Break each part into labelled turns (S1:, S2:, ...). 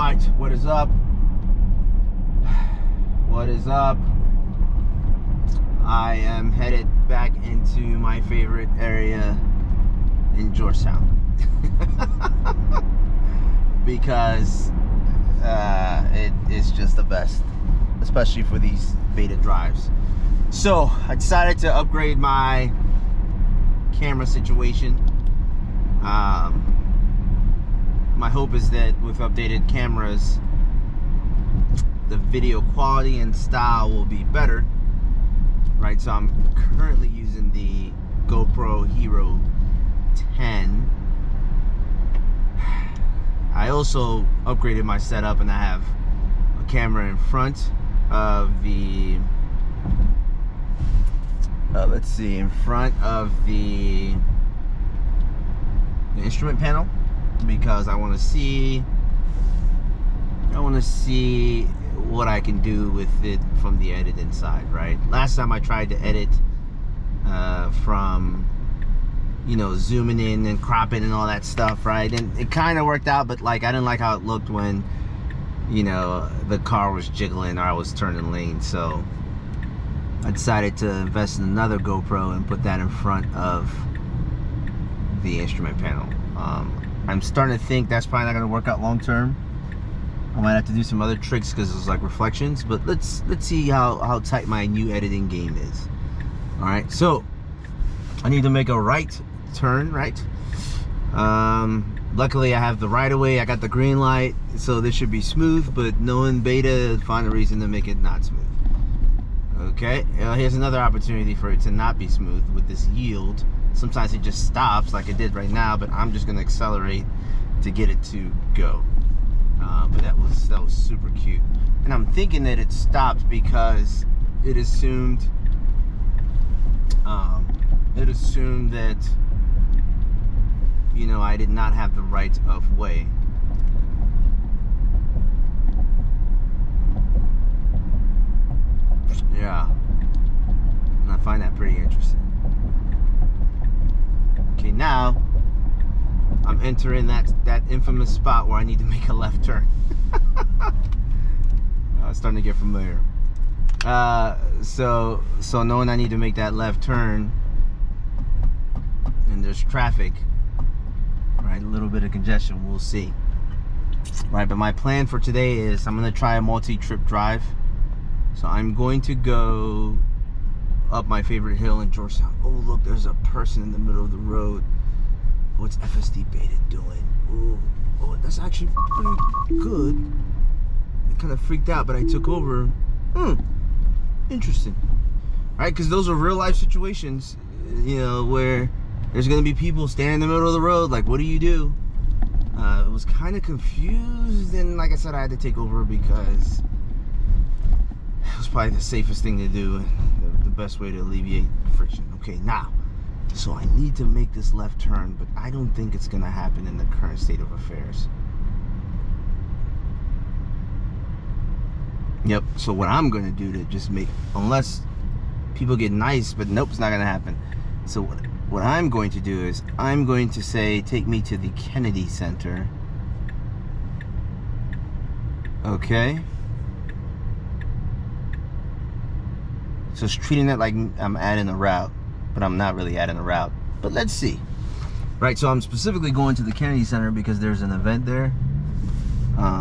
S1: Alright, what is up? What is up? I am headed back into my favorite area in Georgetown. Because it is just the best, especially for these beta drives. So I decided to upgrade my camera situation. My hope is that with updated cameras, the video quality and style will be better, right? So I'm currently using the GoPro Hero 10. I also upgraded my setup, and I have a camera in front of the in front of the instrument panel, because I want to see what I can do with it from the editing side, right? Last time I tried to edit from, you know, zooming in and cropping and all that stuff, right? And it kind of worked out, but like I didn't like how it looked when, you know, the car was jiggling or I was turning lanes. So I decided to invest in another GoPro and put that in front of the instrument panel. I'm starting to think that's probably not going to work out long term. I might have to do some other tricks because it's like reflections, but let's see how tight my new editing game is. All right, so I need to make a right turn, right? Luckily I have the right of way, I got the green light, so this should be smooth, but knowing beta, find a reason to make it not smooth. Okay, here's another opportunity for it to not be smooth with this yield. Sometimes it just stops like it did right now, but I'm just gonna accelerate to get it to go. But that was super cute. And I'm thinking that it stopped because it assumed that, you know, I did not have the right of way. Yeah, and I find that pretty interesting. Okay, now I'm entering that infamous spot where I need to make a left turn. It's starting to get familiar. So knowing I need to make that left turn, and there's traffic, right? A little bit of congestion. We'll see. Right, but my plan for today is I'm gonna try a multi-trip drive. So I'm going to go up my favorite hill in Georgetown. Oh, look, there's a person in the middle of the road. What's FSD Beta doing? Ooh, oh, that's actually pretty good. It kind of freaked out, but I took over. Interesting. All right, because those are real life situations, you know, where there's going to be people standing in the middle of the road. Like, what do you do? I was kind of confused, and like I said, I had to take over because it was probably the safest thing to do and the best way to alleviate friction. Okay, now, so I need to make this left turn, but I don't think it's gonna happen in the current state of affairs. Yep, so what I'm gonna do to just make, unless people get nice, but nope, it's not gonna happen. So what I'm going to do is, I'm going to say, take me to the Kennedy Center. Okay. So it's treating it like I'm adding a route, but I'm not really adding a route. But let's see. Right, so I'm specifically going to the Kennedy Center because there's an event there.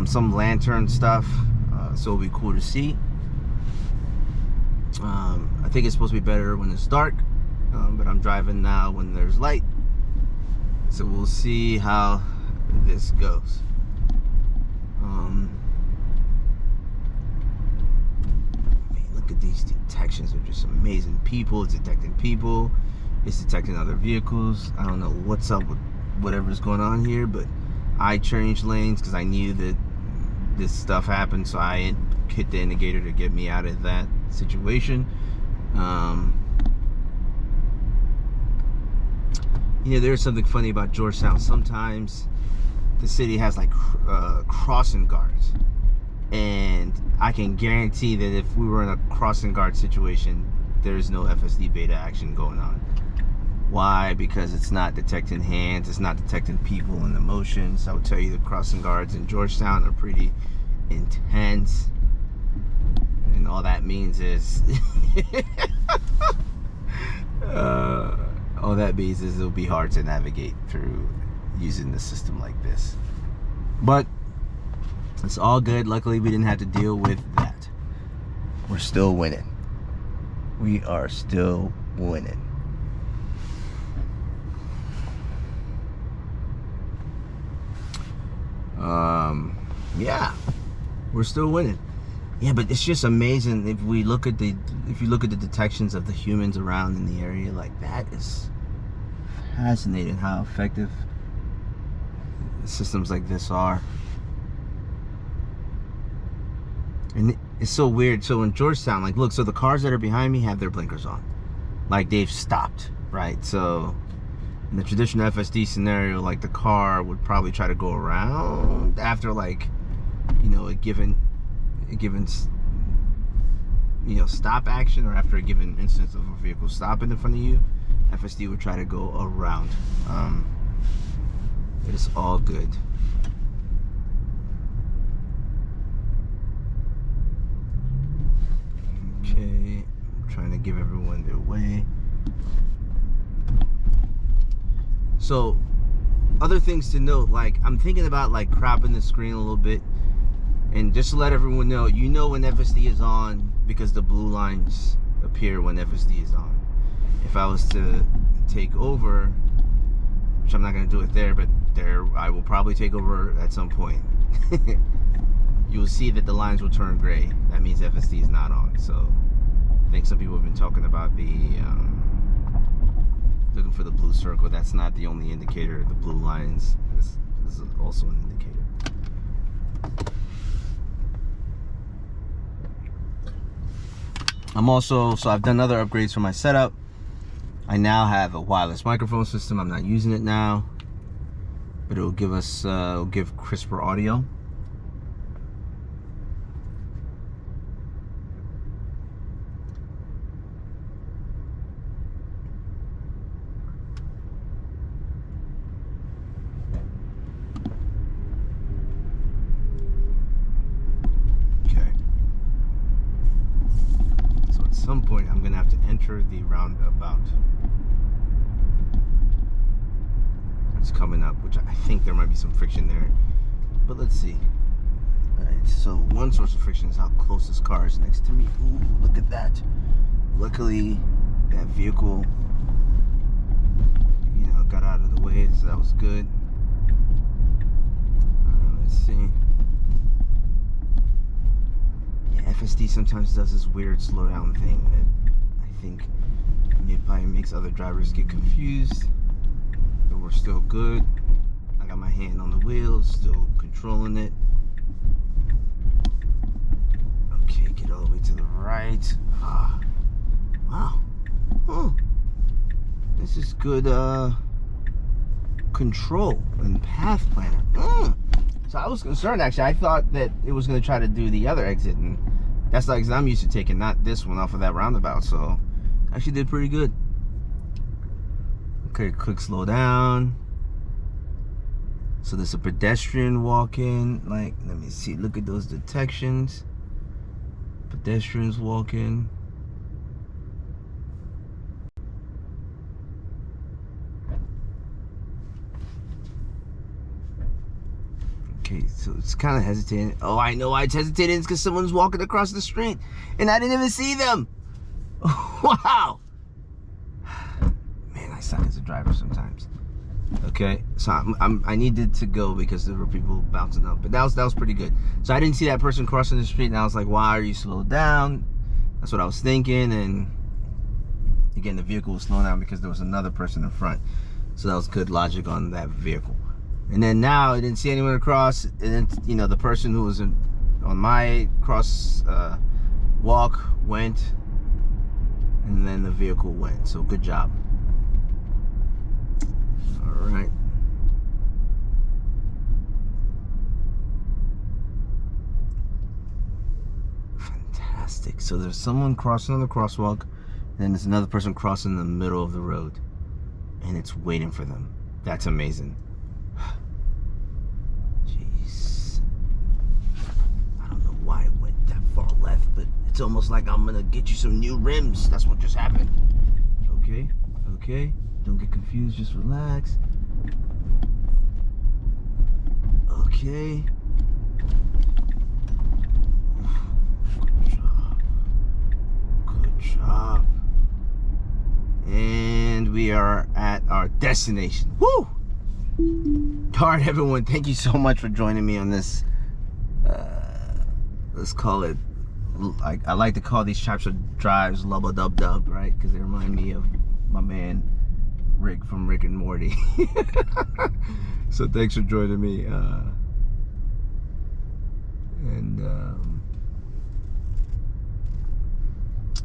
S1: Some lantern stuff, so it'll be cool to see. I think it's supposed to be better when it's dark, but I'm driving now when there's light. So we'll see how this goes. Look at these detections, are just amazing. People, it's detecting people, it's detecting other vehicles. I don't know what's up with whatever's going on here, but I changed lanes because I knew that this stuff happened, so I hit the indicator to get me out of that situation. You know, there's something funny about Georgetown. Sometimes the city has like crossing guards, and I can guarantee that if we were in a crossing guard situation, there's no FSD Beta action going on. Why? Because it's not detecting hands, it's not detecting people and emotions. I would tell you the crossing guards in Georgetown are pretty intense. And all that means is all that means is it'll be hard to navigate through using the system like this. But it's all good. Luckily, we didn't have to deal with that. We're still winning. We are still winning. Yeah, we're still winning. Yeah, but it's just amazing if you look at the detections of the humans around in the area. Like, that is fascinating how effective systems like this are. And it's so weird. So in Georgetown, like, look, so the cars that are behind me have their blinkers on, like they've stopped, right? So in the traditional FSD scenario, like, the car would probably try to go around after, like, you know, a given you know, stop action, or after a given instance of a vehicle stopping in front of you, FSD would try to go around. It is all good. Okay, I'm trying to give everyone their way. So, other things to note, like, I'm thinking about, like, cropping the screen a little bit. And just to let everyone know, you know when FSD is on because the blue lines appear when FSD is on. If I was to take over, which I'm not going to do it there, but there I will probably take over at some point, you will see that the lines will turn gray. That means FSD is not on. So I think some people have been talking about the looking for the blue circle. That's not the only indicator. The blue lines is also an indicator. So I've done other upgrades for my setup. I now have a wireless microphone system. I'm not using it now, but it'll give us, it'll give crisper audio. At some point I'm gonna have to enter the roundabout. It's coming up, which I think there might be some friction there, but let's see. Alright, so one source of friction is how close this car is next to me. Ooh, look at that. Luckily that vehicle, you know, got out of the way, so that was good. Let's see. FSD sometimes does this weird slowdown thing that I think probably makes other drivers get confused, but we're still good. I got my hand on the wheel, still controlling it. Okay, get all the way to the right. Wow. Oh, this is good control and path planner. So I was concerned, actually. I thought that it was going to try to do the other exit, and that's the exit I'm used to taking, not this one off of that roundabout. So actually did pretty good. Okay, quick slow down. So there's a pedestrian walking. Like, let me see. Look at those detections. Pedestrians walking. Okay, so it's kind of hesitating. Oh, I know why it's hesitating. It's because someone's walking across the street and I didn't even see them. Wow. Man, I suck as a driver sometimes. Okay, so I needed to go because there were people bouncing up, but that was pretty good. So I didn't see that person crossing the street, and I was like, why are you slowed down? That's what I was thinking. And again, the vehicle was slowing down because there was another person in front. So that was good logic on that vehicle. And then now I didn't see anyone across, and then, you know, the person who was on my cross walk went, and then the vehicle went. So good job. All right. Fantastic. So there's someone crossing on the crosswalk, and then there's another person crossing in the middle of the road. and it's waiting for them. That's amazing. Jeez. I don't know why it went that far left, but it's almost like I'm gonna get you some new rims. That's what just happened. Okay, okay. Don't get confused, just relax. Okay. Good job. Good job. And we are at our destination. Woo! All right, everyone. Thank you so much for joining me on this. Let's call it. I like to call these types of drives Lubba Dub Dub, right? Because they remind me of my man Rick from Rick and Morty. So thanks for joining me.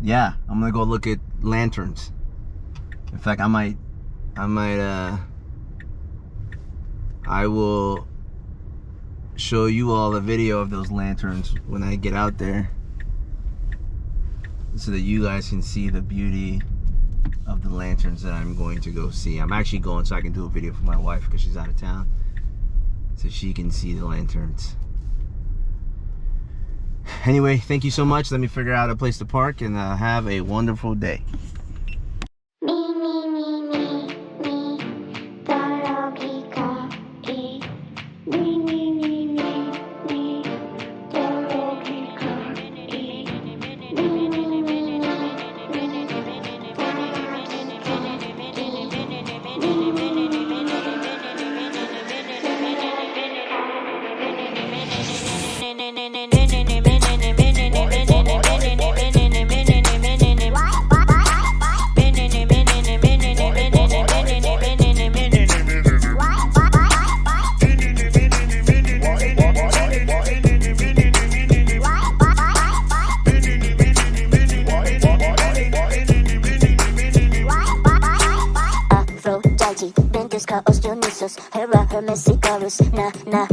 S1: Yeah, I'm gonna go look at lanterns. In fact, I will show you all a video of those lanterns when I get out there, so that you guys can see the beauty of the lanterns that I'm going to go see. I'm actually going so I can do a video for my wife because she's out of town, so she can see the lanterns. Anyway, thank you so much. Let me figure out a place to park, and have a wonderful day.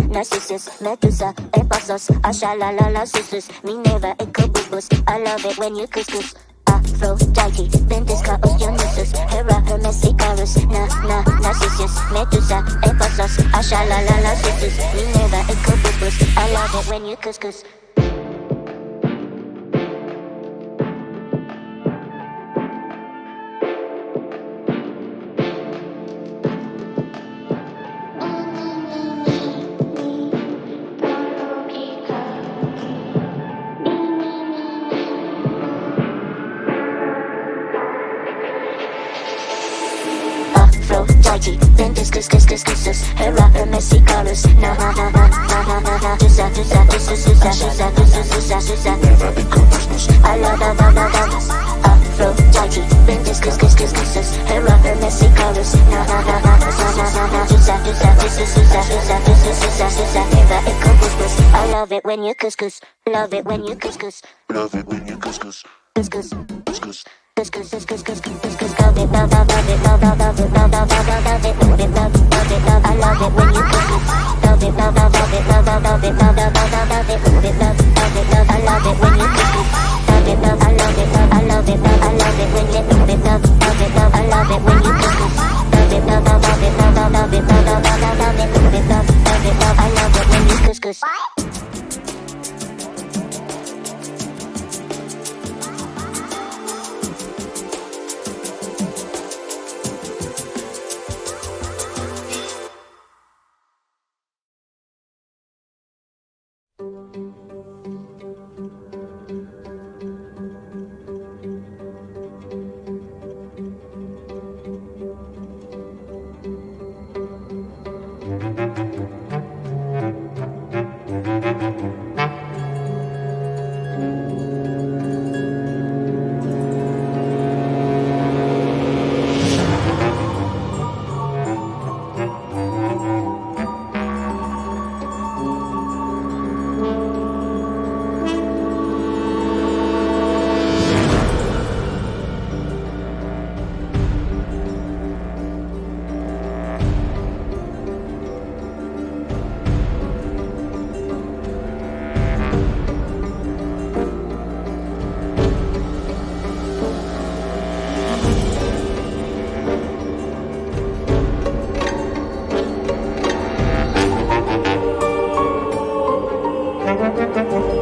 S1: Narcissus, Medusa, Epasos, Ashalalala, sisters, Minerva, Ecobubus. I love it when you couscous. Aphrodite, Ventisca, Dionysus, Hera, Hermes, Icarus, Narcissus, Medusa, Epasos, Ashalalala, sisters, Minerva, Ecobubus. I love it when you couscous. Aphrodite, Ventus, Hera, Hermes, Icarus, I love Aphrodite, Ventus, Hera, Hermes, Icarus, I love it when you couscous, love it when you couscous, love it when you couscous, couscous, couscous. Bye.